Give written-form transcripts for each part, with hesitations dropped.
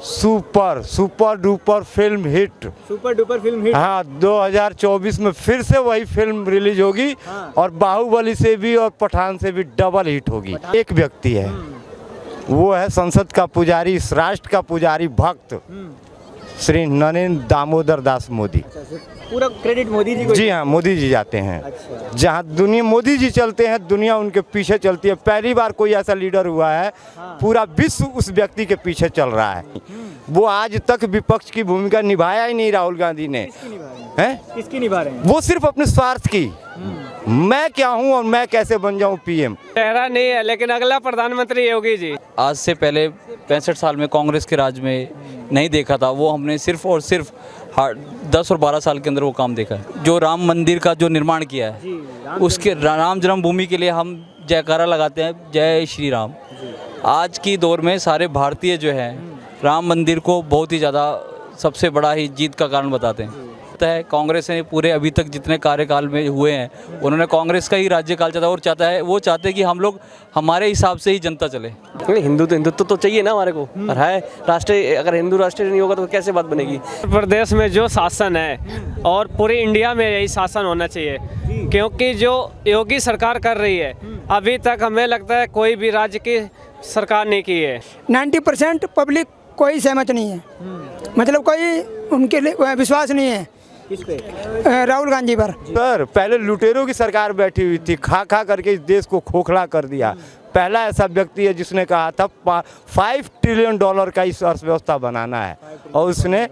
Super super duper film hit. Super duper film hit. हाँ, 2024 में फिर से वही फिल्म रिलीज होगी। हाँ। और बाहुबली से भी और पठान से भी डबल हिट होगी। एक व्यक्ति है, वो है संसद का पुजारी, इस राष्ट्र का पुजारी भक्त श्री नरेंद्र दामोदर दास मोदी। पूरा क्रेडिट मोदी जी को। जी हाँ, मोदी जी जाते हैं। अच्छा। जहाँ दुनिया मोदी जी चलते हैं, दुनिया उनके पीछे चलती है। पहली बार कोई ऐसा लीडर हुआ है, पूरा विश्व उस व्यक्ति के पीछे चल रहा है। वो आज तक विपक्ष की भूमिका निभाया ही नहीं राहुल गांधी ने। किसकी निभा रहे हैं? वो सिर्फ अपने स्वार्थ की, मैं क्या हूँ और मैं कैसे बन जाऊँ पीएम। चेहरा नहीं है, लेकिन अगला प्रधानमंत्री योगी जी। आज से पहले 65 साल में कांग्रेस के राज में नहीं देखा था, वो हमने सिर्फ और सिर्फ 10 और 12 साल के अंदर वो काम देखा है। जो राम मंदिर का जो निर्माण किया है, उसके राम जन्मभूमि के लिए हम जयकारा लगाते हैं, जय श्री राम। आज की दौर में सारे भारतीय जो है राम मंदिर को बहुत ही ज़्यादा सबसे बड़ा ही जीत का कारण बताते हैं। है कांग्रेस ने पूरे अभी तक जितने कार्यकाल में हुए हैं, उन्होंने कांग्रेस का ही राज्यकाल चाहता और चाहता है, वो चाहते हैं कि हम लोग हमारे हिसाब से ही जनता चले। हिंदुत्व तो चाहिए ना हमारे को, और है राष्ट्रीय। अगर हिंदू राष्ट्रीय नहीं होगा तो कैसे बात बनेगी। प्रदेश में जो शासन है और पूरे इंडिया में यही शासन होना चाहिए, क्योंकि जो योगी सरकार कर रही है अभी तक हमें लगता है कोई भी राज्य की सरकार नहीं की है। 90% पब्लिक कोई सहमत नहीं है, मतलब कोई उनके लिए विश्वास नहीं है। किस पे? राहुल गांधी पर। सर, पहले लुटेरों की सरकार बैठी हुई थी, खा खा करके इस देश को खोखला कर दिया। पहला ऐसा व्यक्ति है जिसने कहा था $5 ट्रिलियन का इस अर्थव्यवस्था बनाना है, और उसने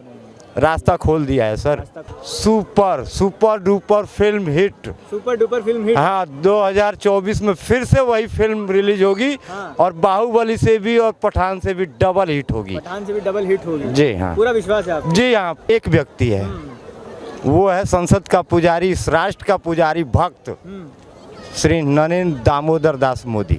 रास्ता खोल दिया है। Sir, super super duper film hit. Super duper film hit. हाँ, 2024 में फिर से वही फिल्म रिलीज होगी। और बाहुबली से भी और पठान से भी डबल हिट होगी। पठान से भी डबल हिट होगी। जी हाँ, पूरा विश्वास है आपको? जी हाँ। एक व्यक्ति है, वो है संसद का पुजारी, इस राष्ट्र का पुजारी भक्त श्री नरेंद्र दामोदर दास मोदी।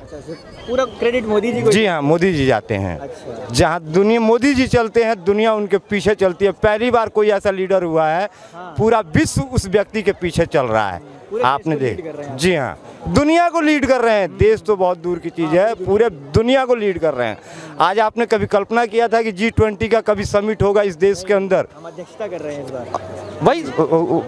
पूरा क्रेडिट मोदी जी को। जी हाँ, मोदी जी जाते हैं। अच्छा। जहाँ दुनिया मोदी जी चलते हैं, दुनिया उनके पीछे चलती है। पहली बार कोई ऐसा लीडर हुआ है, पूरा विश्व उस व्यक्ति के पीछे चल रहा है। आपने देख, जी हाँ, दुनिया को लीड कर रहे हैं। देश तो बहुत दूर की चीज़ है, पूरे दुनिया को लीड कर रहे हैं। आज आपने कभी कल्पना किया था कि G20 का कभी समिट होगा इस देश के अंदर? हम अध्यक्षता कर रहे हैं इस बार। भाई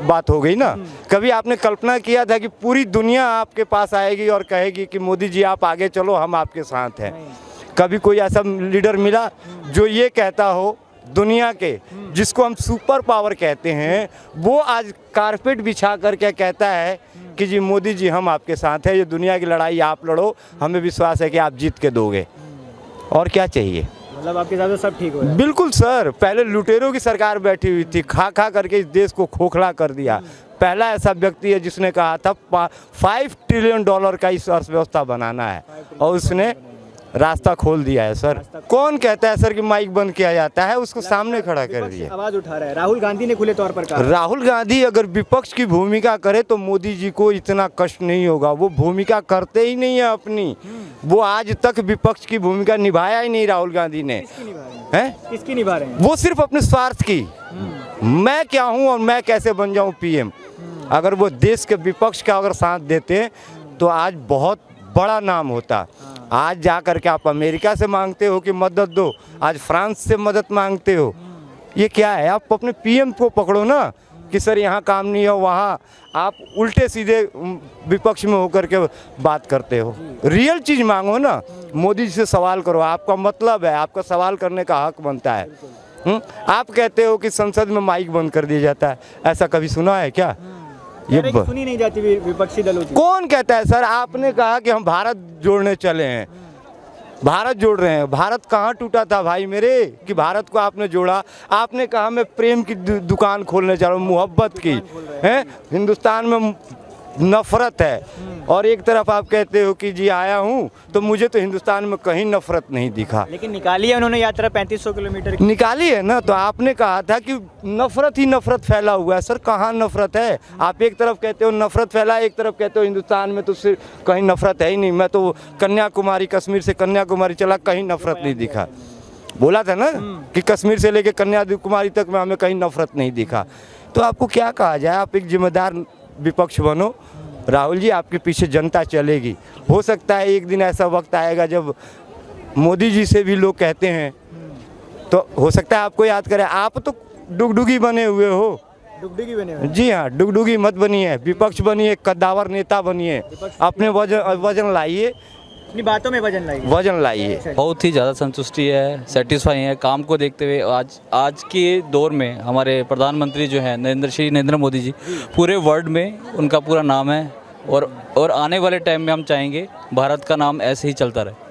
बात हो गई ना। कभी आपने कल्पना किया था कि पूरी दुनिया आपके पास आएगी और कहेगी कि मोदी जी आप आगे चलो, हम आपके साथ हैं? कभी कोई ऐसा लीडर मिला जो ये कहता हो दुनिया के, जिसको हम सुपर पावर कहते हैं, वो आज कारपेट बिछा कर क्या कहता है कि जी मोदी जी हम आपके साथ हैं, ये दुनिया की लड़ाई आप लड़ो, हमें विश्वास है कि आप जीत के दोगे। और क्या चाहिए? मतलब आपके हिसाब से सब ठीक हो रहा है? बिल्कुल सर, पहले लुटेरों की सरकार बैठी हुई थी, खा खा करके इस देश को खोखला कर दिया। पहला ऐसा व्यक्ति है जिसने कहा था $5 ट्रिलियन का इस अर्थव्यवस्था बनाना है, और उसने रास्ता खोल दिया है। सर, कौन कहता है सर कि माइक बंद किया जाता है? उसको सामने खड़ा कर दिया। आवाज उठा रहा है राहुल गांधी ने खुले तौर पर कहा। राहुल गांधी अगर विपक्ष की भूमिका करे तो मोदी जी को इतना कष्ट नहीं होगा। वो भूमिका करते ही नहीं है अपनी। वो आज तक विपक्ष की भूमिका निभाया ही नहीं राहुल गांधी ने। किसकी निभा रहे हैं? वो सिर्फ अपने स्वार्थ की, मैं क्या हूँ और मैं कैसे बन जाऊँ पीएम। अगर वो देश के विपक्ष का अगर साथ देते तो आज बहुत बड़ा नाम होता। आज जा कर के आप अमेरिका से मांगते हो कि मदद दो, आज फ्रांस से मदद मांगते हो। ये क्या है? आप अपने पीएम को पकड़ो ना कि सर यहाँ काम नहीं है, वहाँ आप उल्टे सीधे विपक्ष में होकर के बात करते हो। रियल चीज़ मांगो ना, मोदी जी से सवाल करो। आपका मतलब है, आपका सवाल करने का हक बनता है। आप कहते हो कि संसद में माइक बंद कर दिया जाता है, ऐसा कभी सुना है क्या? ये सुनी नहीं जाती विपक्षी दलों की। कौन कहता है सर? आपने कहा कि हम भारत जोड़ने चले हैं, भारत जोड़ रहे हैं। भारत कहाँ टूटा था भाई मेरे कि भारत को आपने जोड़ा? आपने कहा मैं प्रेम की दुकान खोलने जा रहा हूँ, मोहब्बत की है। हिंदुस्तान में नफरत है, और एक तरफ आप कहते हो कि जी आया हूँ, तो मुझे तो हिंदुस्तान में कहीं नफरत नहीं दिखा। लेकिन निकाली है उन्होंने यात्रा 3500 किलोमीटर की। निकाली है ना, तो आपने कहा था कि नफरत ही नफरत फैला हुआ है। सर, कहाँ नफरत है? आप एक तरफ कहते हो नफरत फैला, एक तरफ कहते हो हिंदुस्तान में तो सिर्फ कहीं नफरत है ही नहीं। मैं तो कन्याकुमारी, कश्मीर से कन्याकुमारी चला, कहीं नफरत नहीं दिखा। बोला था ना कि कश्मीर से लेकर कन्याकुमारी तक में हमें कहीं नफरत नहीं दिखा। तो आपको क्या कहा जाए? आप एक जिम्मेदार विपक्ष बनो। राहुल जी, आपके पीछे जनता चलेगी। हो सकता है एक दिन ऐसा वक्त आएगा जब मोदी जी से भी लोग कहते हैं तो हो सकता है आपको याद करें। आप तो डुगडुगी बने हुए हो। डुगडुगी बने हुए हैं। जी हाँ, डुगडुगी मत बनिए, विपक्ष बनिए, कद्दावर नेता बनिए, अपने वजन लाइए, अपनी बातों में वजन लाइए। वजन लाइए। बहुत ही ज़्यादा संतुष्टि है, सेटिस्फाई है काम को देखते हुए। आज के दौर में हमारे प्रधानमंत्री जो हैं नरेंद्र मोदी जी, पूरे वर्ल्ड में उनका पूरा नाम है और आने वाले टाइम में हम चाहेंगे भारत का नाम ऐसे ही चलता रहे।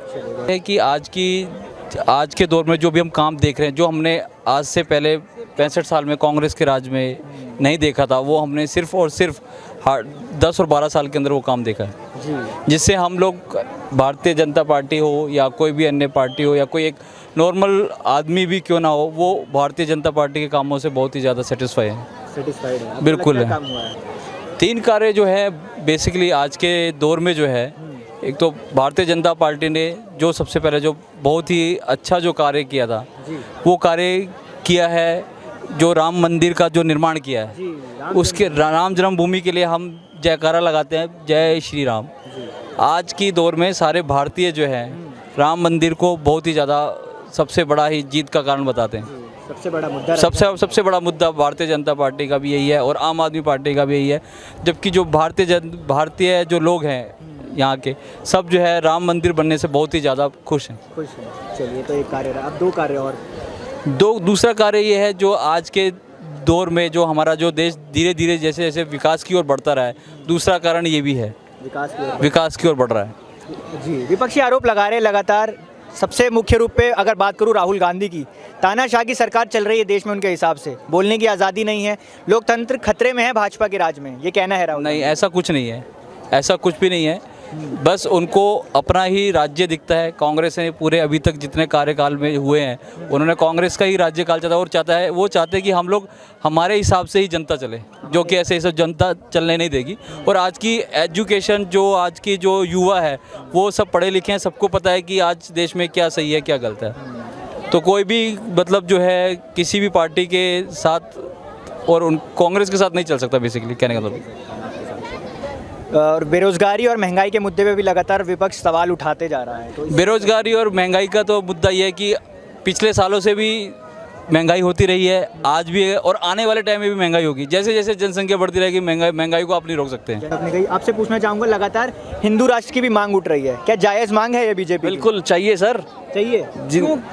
है कि आज के दौर में जो भी हम काम देख रहे हैं, जो हमने आज से पहले 65 साल में कांग्रेस के राज में नहीं देखा था, वो हमने सिर्फ और सिर्फ 10 और 12 साल के अंदर वो काम देखा है, जिससे हम लोग भारतीय जनता पार्टी हो या कोई भी अन्य पार्टी हो या कोई एक नॉर्मल आदमी भी क्यों ना हो, वो भारतीय जनता पार्टी के कामों से बहुत ही ज़्यादा सेटिस्फाइड है। बिल्कुल है। 3 कार्य जो है बेसिकली आज के दौर में जो है, एक तो भारतीय जनता पार्टी ने जो सबसे पहले जो बहुत ही अच्छा जो कार्य किया था, वो कार्य किया है जो राम मंदिर का जो निर्माण किया है, उसके राम जन्मभूमि के लिए हम जयकारा लगाते हैं, जय श्री राम। आज की दौर में सारे भारतीय जो है राम मंदिर को बहुत ही ज़्यादा सबसे बड़ा ही जीत का कारण बताते हैं। सबसे बड़ा मुद्दा सबसे बड़ा मुद्दा भारतीय जनता पार्टी का भी यही है और आम आदमी पार्टी का भी यही है। जबकि जो भारतीय जो लोग हैं यहाँ के, सब जो है राम मंदिर बनने से बहुत ही ज़्यादा खुश हैं। चलिए, तो एक कार्य रहा, अब 2 कार्य और। दूसरा कार्य ये है जो आज के दौर में जो हमारा जो देश धीरे धीरे जैसे जैसे विकास की ओर बढ़ता रहा है, दूसरा कारण ये भी है विकास की ओर बढ़ रहा है। जी, विपक्षी आरोप लगा रहे लगातार। सबसे मुख्य रूप पे अगर बात करूँ राहुल गांधी की, तानाशाह की सरकार चल रही है देश में, उनके हिसाब से बोलने की आज़ादी नहीं है, लोकतंत्र खतरे में है भाजपा के राज में, ये कहना है राहुल। नहीं, ऐसा कुछ नहीं है, ऐसा कुछ भी नहीं है। बस उनको अपना ही राज्य दिखता है। कांग्रेस ने पूरे अभी तक जितने कार्यकाल में हुए हैं, उन्होंने कांग्रेस का ही राज्यकाल चला और वो चाहते हैं कि हम लोग हमारे हिसाब से ही जनता चले, जो कि ऐसे जनता चलने नहीं देगी। और आज की एजुकेशन जो आज की जो युवा है, वो सब पढ़े लिखे हैं, सबको पता है कि आज देश में क्या सही है क्या गलत है। तो कोई भी मतलब जो है किसी भी पार्टी के साथ और कांग्रेस के साथ नहीं चल सकता, बेसिकली कहने का मतलब। और बेरोजगारी और महंगाई के मुद्दे पे भी लगातार विपक्ष सवाल उठाते जा रहा है। तो बेरोजगारी और महंगाई का तो मुद्दा ये है कि पिछले सालों से भी महंगाई होती रही है, आज भी है और आने वाले टाइम में भी महंगाई होगी। जैसे जैसे जनसंख्या बढ़ती रहेगी, महंगाई को आप नहीं रोक सकते हैं। आपने कही, आपसे पूछना चाहूँगा, लगातार हिंदू राष्ट्र की भी मांग उठ रही है, क्या जायज़ मांग है ये बीजेपी? बिल्कुल चाहिए सर, चाहिए।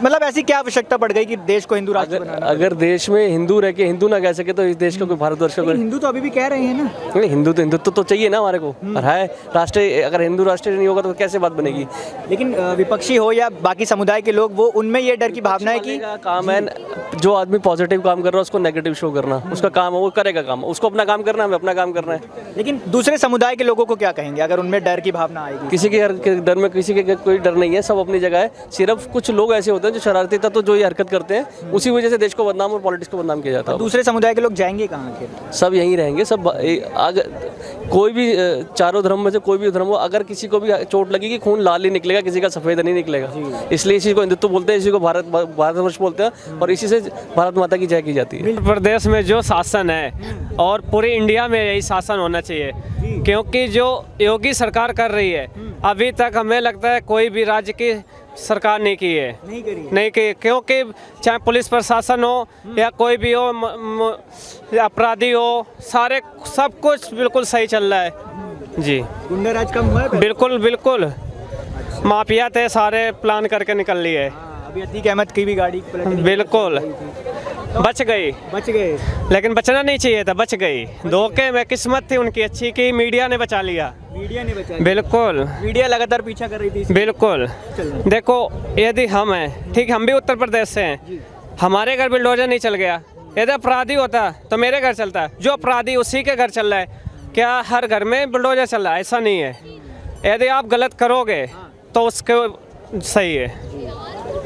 मतलब ऐसी क्या आवश्यकता पड़ गई कि देश को हिंदू राष्ट्र बनाना? अगर देश में हिंदू रह के हिंदू ना कह सके तो इस देश को कोई भारतवर्ष को। हिंदू तो अभी भी कह रहे हैं ना। नहीं, हिंदुत्व तो चाहिए ना हमारे को, और है राष्ट्र। अगर हिंदू राष्ट्र नहीं होगा तो कैसे बात बनेगी? लेकिन विपक्षी हो या बाकी समुदाय के लोग, वो उनमें ये डर की भावना है कि काम है, जो आदमी पॉजिटिव काम कर रहा है उसको नेगेटिव शो करना, उसका काम है, वो करेगा काम, उसको अपना काम करना है, हमें अपना काम करना है। लेकिन दूसरे समुदाय के लोगों को क्या कहेंगे अगर उनमें डर की भावना आएगी? किसी के डर में किसी के कोई डर नहीं है, सब अपनी जगह है। सिर्फ कुछ लोग ऐसे होते हैं जो शरारती तत्व जो ये हरकत करते हैं, उसी वजह से देश को बदनाम और पॉलिटिक्स को बदनाम किया जाता है। दूसरे समुदाय के लोग जाएंगे कहाँ के? सब यहीं रहेंगे। सब कोई भी चारों धर्म में से कोई भी धर्म हो, अगर किसी को भी चोट लगेगी, खून लाल ही निकलेगा, किसी का सफेद नहीं निकलेगा। इसलिए इसी को हिंदुत्व बोलते हैं, इसी को भारतवर्ष बोलते हैं और इसी से भारत माता की जय की जाती है। प्रदेश में जो शासन है और पूरे इंडिया में यही शासन होना चाहिए, क्योंकि जो योगी सरकार कर रही है, अभी तक हमें लगता है कोई भी राज्य की सरकार नहीं की है, नहीं की, क्योंकि चाहे पुलिस प्रशासन हो या कोई भी हो, अपराधी हो, सारे सब कुछ बिल्कुल सही चल रहा है। जी, गुंडा राज कम हुआ है? बिल्कुल बिल्कुल, माफिया थे, सारे प्लान करके निकल लिए। अभी अतीक अहमद की भी गाड़ी बिल्कुल बच गई, लेकिन बचना नहीं चाहिए था, बच गई। धोखे में किस्मत थी उनकी अच्छी कि मीडिया ने बचा लिया। मीडिया ने बचा? बिल्कुल, मीडिया लगातार पीछा कर रही थी। बिल्कुल। देखो, यदि हम हैं, ठीक, हम भी उत्तर प्रदेश से हैं, हमारे घर बुलडोजर नहीं चल गया, यदि अपराधी होता तो मेरे घर चलता, जो अपराधी उसी के घर चल रहा है। क्या हर घर में बुलडोजर चल रहा है? ऐसा नहीं है। यदि आप गलत करोगे तो उसके सही है।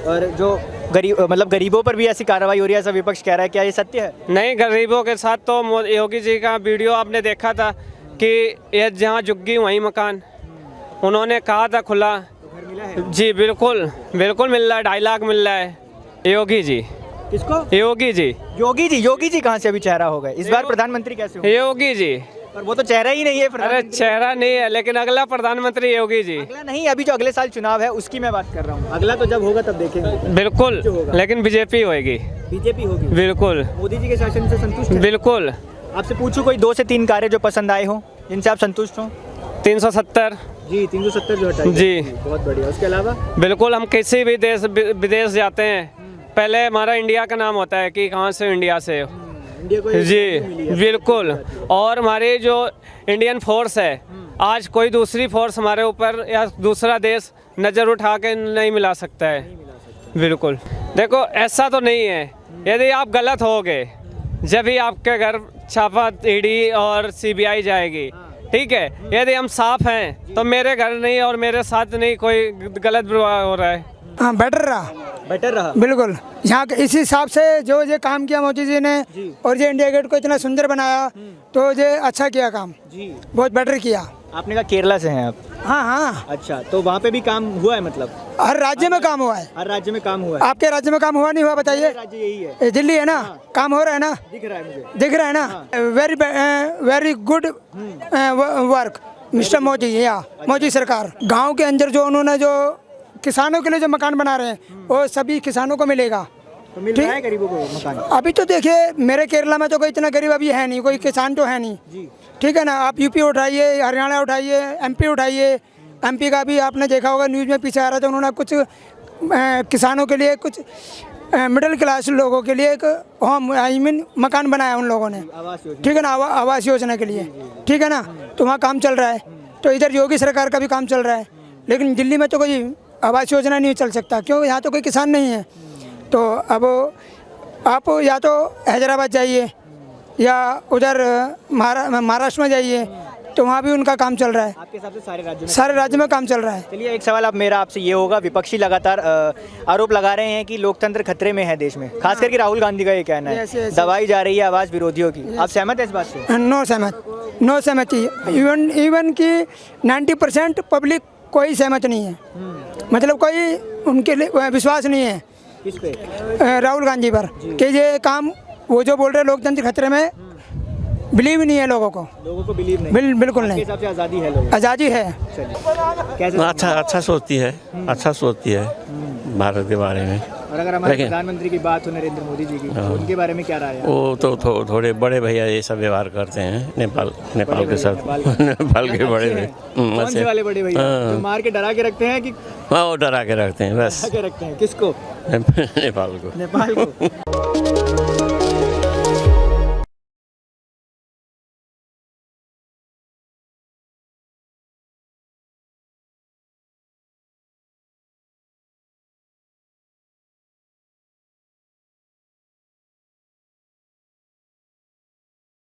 और जो गरीबों पर भी ऐसी कार्रवाई हो रही है, ऐसा विपक्ष कह रहा है, क्या ये सत्य है? नहीं, गरीबों के साथ तो योगी जी का वीडियो आपने देखा था कि ये जहाँ झुग्गी वहीं मकान, उन्होंने कहा था खुला। घर मिला है? जी बिल्कुल बिल्कुल मिल रहा है, 2.5 लाख मिल रहा है। योगी जी। किसको? योगी जी। योगी जी कहाँ से अभी चेहरा हो गए? इस बार प्रधानमंत्री कैसे हो? योगी जी पर वो तो चेहरा ही नहीं है अरे प्रधानमंत्री। चेहरा नहीं है, लेकिन अगला प्रधानमंत्री योगी जी। अगला नहीं, अभी जो अगले साल चुनाव है उसकी मैं बात कर रहा हूँ। अगला तो जब होगा तब देखेंगे। बिल्कुल, जो होगा। लेकिन बीजेपी होएगी। बीजेपी होगी। बिल्कुल मोदी जी के शासन से संतुष्ट हैं? बिल्कुल। आपसे पूछूं कोई 2 से 3 कार्य जो पसंद आए हो, जिनसे आप संतुष्ट हो? 370 जी 370 जो हटाई जी। बहुत बढ़िया। उसके अलावा बिल्कुल, हम किसी भी देश विदेश जाते हैं, पहले हमारा इंडिया का नाम होता है कि कहाँ से, इंडिया से। इंडिया को जी बिल्कुल। और हमारी जो इंडियन फोर्स है, आज कोई दूसरी फोर्स हमारे ऊपर या दूसरा देश नज़र उठा के नहीं मिला सकता है। बिल्कुल, देखो ऐसा तो नहीं है। यदि आप गलत होगे, जब ही आपके घर छापा ईडी और सीबीआई जाएगी, ठीक है। यदि हम साफ हैं तो मेरे घर नहीं और मेरे साथ नहीं कोई गलत व्यवहार हो रहा है। हाँ बेटर रहा बिल्कुल। यहाँ के इस हिसाब से जो ये काम किया मोदी जी ने, और ये इंडिया गेट को इतना सुंदर बनाया, तो ये अच्छा किया काम जी, बहुत बेटर किया। आपने कहा केरला से हैं आप? हाँ हाँ, अच्छा, तो वहाँ पे भी काम हुआ है? मतलब हर राज्य में काम हुआ है। हर राज्य में काम हुआ है। आपके राज्य में काम हुआ नहीं हुआ बताइए? राज्य यही है, ये दिल्ली है ना, काम हो रहा है ना, दिख रहा है मुझे। दिख रहा है ना। Very good work mister Modi, या मोदी सरकार। गांव के अंदर जो उन्होंने जो किसानों के लिए जो मकान बना रहे हैं, वो सभी किसानों को मिलेगा। तो मिल रहा है गरीबों को मकान? अभी तो देखिए, मेरे केरला में तो कोई इतना गरीब अभी है नहीं, कोई किसान तो है नहीं, ठीक है ना। आप यूपी उठाइए, हरियाणा उठाइए, एमपी उठाइए। एमपी का भी आपने देखा होगा, न्यूज़ में पीछे आ रहा था, उन्होंने कुछ किसानों के लिए, कुछ मिडिल क्लास लोगों के लिए एक होम, आई मीन मकान बनाया उन लोगों ने, ठीक है ना, आवास योजना के लिए, ठीक है ना। तो वहाँ काम चल रहा है। तो इधर योगी सरकार का भी काम चल रहा है, लेकिन दिल्ली में तो कोई आवास योजना नहीं चल सकता, क्यों? यहाँ तो कोई किसान नहीं है। तो अब आप या तो हैदराबाद जाइए या उधर महाराष्ट्र में जाइए, तो वहाँ भी उनका काम चल रहा है। आपके हिसाब से सारे राज्य में काम चल रहा है। चलिए, एक सवाल अब मेरा आपसे ये होगा, विपक्षी लगातार आरोप लगा रहे हैं कि लोकतंत्र खतरे में है देश में, खास करके राहुल गांधी का ये कहना है। Yes. दबाई जा रही है आवाज़ विरोधियों की। आप सहमत हैं इस बात से? नो सहमति। इवन कि 90% पब्लिक कोई सहमत नहीं है, मतलब कोई उनके लिए विश्वास नहीं है किस पे? राहुल गांधी पर, कि ये काम वो जो बोल रहे हैं लोकतंत्र खतरे में, बिलीव नहीं है लोगों को बिलीव नहीं। बिल्कुल आपके नहीं। हिसाब से आज़ादी है लोगों? आज़ादी है। कैसे? अच्छा सोचती है, अच्छा सोचती है भारत के बारे में। और अगर हमारे लेकिन- प्रधानमंत्री की बात हो, नरेंद्र मोदी जी की, तो उनके बारे में क्या राय है? वो तो थोड़े बड़े भैया ये सब व्यवहार करते हैं नेपाल के साथ। नेपाल के बड़े भैया कौन से वाले बड़े भैया हाँ। जो मार के डरा के रखते हैं कि हाँ, वो डरा के रखते हैं बस। डरा के रखते हैं? किसको? नेपाल को। नेपाल को।